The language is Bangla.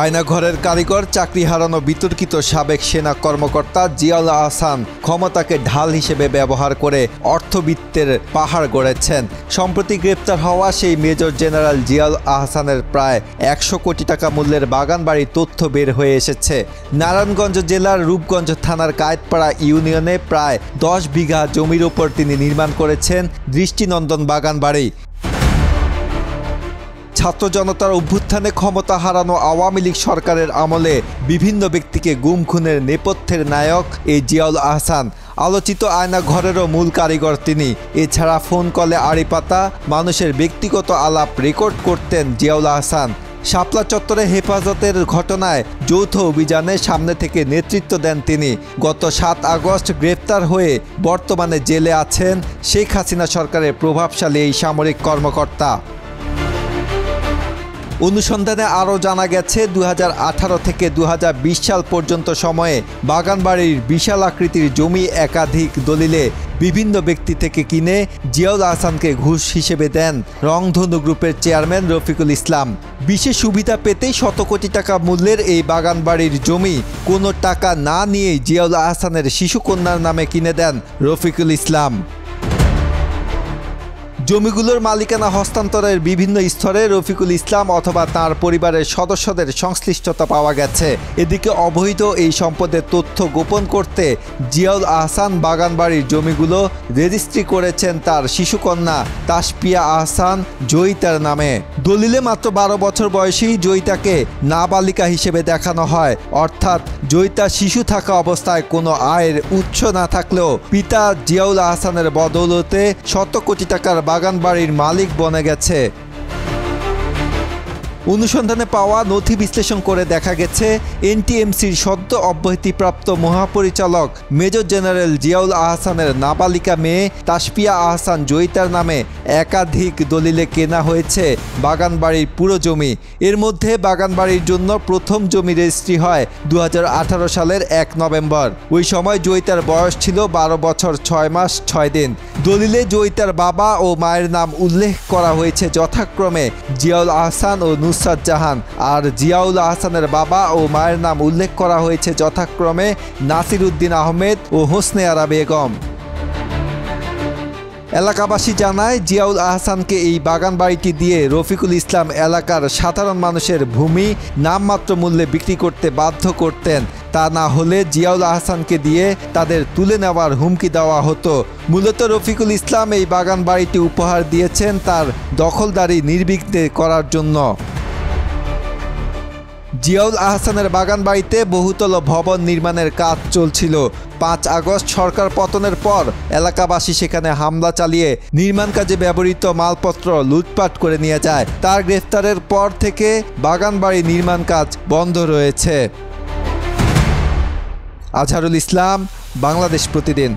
আয়নাঘরের কারিগর, চাকরি হারানো বিতর্কিত সাবেক সেনা কর্মকর্তা জিয়াউল আহসান ক্ষমতাকে ঢাল হিসেবে ব্যবহার করে অর্থবিত্তের পাহাড় গড়েছেন। সম্প্রতি গ্রেপ্তার হওয়া সেই মেজর জেনারেল জিয়াউল আহসানের প্রায় ১০০ কোটি টাকা মূল্যের বাগানবাড়ির তথ্য বের হয়ে এসেছে। নারায়ণগঞ্জ জেলার রূপগঞ্জ থানার কায়েতপাড়া ইউনিয়নে প্রায় ১০ বিঘা জমির ওপর তিনি নির্মাণ করেছেন দৃষ্টিনন্দন বাগানবাড়ি। ছাত্র জনতার অভ্যুত্থানে ক্ষমতা হারানো আওয়ামী লীগ সরকারের আমলে বিভিন্ন ব্যক্তিকে গুম খুনের নেপথ্যের নায়ক এই জিয়াউল আহসান। আলোচিত আয়নাঘরেরও মূল কারিগর তিনি। এছাড়া ফোন কলে আড়ি পাতা মানুষের ব্যক্তিগত আলাপ রেকর্ড করতেন জিয়াউল আহসান। শাপলা চত্বরে হেফাজতের ঘটনায় যৌথ অভিযানে সামনে থেকে নেতৃত্ব দেন তিনি। গত ৭ আগস্ট গ্রেপ্তার হয়ে বর্তমানে জেলে আছেন শেখ হাসিনা সরকারের প্রভাবশালী এই সামরিক কর্মকর্তা। অনুসন্ধানে আরও জানা গেছে ২০১৮ থেকে ২০২০ সাল পর্যন্ত সময়ে বাগানবাড়ির বিশাল আকৃতির জমি একাধিক দলিলে বিভিন্ন ব্যক্তি থেকে কিনে জিয়াউল আহসানকে ঘুষ হিসেবে দেন রংধনু গ্রুপের চেয়ারম্যান রফিকুল ইসলাম। বিশেষ সুবিধা পেতেই শত কোটি টাকা মূল্যের এই বাগানবাড়ির জমি কোনো টাকা না নিয়েই জিয়াউল আহসানের শিশুকন্যার নামে কিনে দেন রফিকুল ইসলাম। জমিগুলোর মালিকানা হস্তান্তরের বিভিন্ন স্তরে রফিকুল ইসলাম অথবা তার পরিবারের সদস্যদের সংশ্লিষ্টতা পাওয়া গেছে। এদিকে অবৈধ এই সম্পদের তথ্য গোপন করতে জিয়াউল আহসান বাগানবাড়ির জমিগুলো রেজিস্ট্রি করেছেন তার শিশুকন্যা তাসপিয়া আহসান জয়িতার নামে। দলিলে মাত্র ১২ বছর বয়সী জয়িতাকে নাবালিকা হিসেবে দেখানো হয়, অর্থাৎ জয়িতা শিশু থাকা অবস্থায় কোনো আয়ের উৎস না থাকলেও পিতা জিয়াউল আহসানের বদৌলতে শত কোটি টাকার বাগানবাড়ির মালিক বনে গেছে। অনুসন্ধানে পাওয়া নথি বিশ্লেষণ করে দেখা গেছে এনটিএমসির সদ্য অব্যাহতিপ্রাপ্ত মহাপরিচালক মেজর জেনারেল জিয়াউল আহসানের নাবালিকা মেয়ে তাসপিয়া আহসান জয়িতার নামে একাধিক দলিলে কেনা হয়েছে বাগানবাড়ির পুরো জমি। এর মধ্যে বাগানবাড়ির জন্য প্রথম জমি রেজিস্ট্রি হয় ২০১৮ সালের ১ নভেম্বর। ওই সময় জয়িতার বয়স ছিল ১২ বছর ৬ মাস ৬ দিন। দলিলে জয়িতার বাবা ও মায়ের নাম উল্লেখ করা হয়েছে যথাক্রমে জিয়াউল আহসান ও নুসরাত জাহান, আর জিয়াউল আহসানের বাবা ও মায়ের নাম উল্লেখ করা হয়েছে যথাক্রমে নাসির উদ্দিন আহমেদ ও হোসনে আরা বেগম। এলাকাবাসী জানায় জিয়াউল আহসানকে এই বাগানবাড়িটি দিয়ে রফিকুল ইসলাম এলাকার সাধারণ মানুষের ভূমি নামমাত্র মূল্যে বিক্রি করতে বাধ্য করতেন। তা না হলে জিয়াউল আহসানকে দিয়ে তাদের তুলে নেওয়ার হুমকি দেওয়া হতো। মূলত রফিকুল ইসলাম এই বাগানবাড়িটি উপহার দিয়েছেন তার দখলদারি নির্বিঘ্নে করার জন্য। জিয়াউল আহসানের বাগানবাড়িতে বহুতল ভবন নির্মাণের কাজ চলছিল। ৫ আগস্ট সরকার পতনের পর এলাকাবাসী সেখানে হামলা চালিয়ে নির্মাণ কাজে ব্যবহৃত মালপত্র লুটপাট করে নিয়ে যায়। তার গ্রেফতারের পর থেকে বাগানবাড়ি নির্মাণ কাজ বন্ধ রয়েছে। আজহারুল ইসলাম, বাংলাদেশ প্রতিদিন।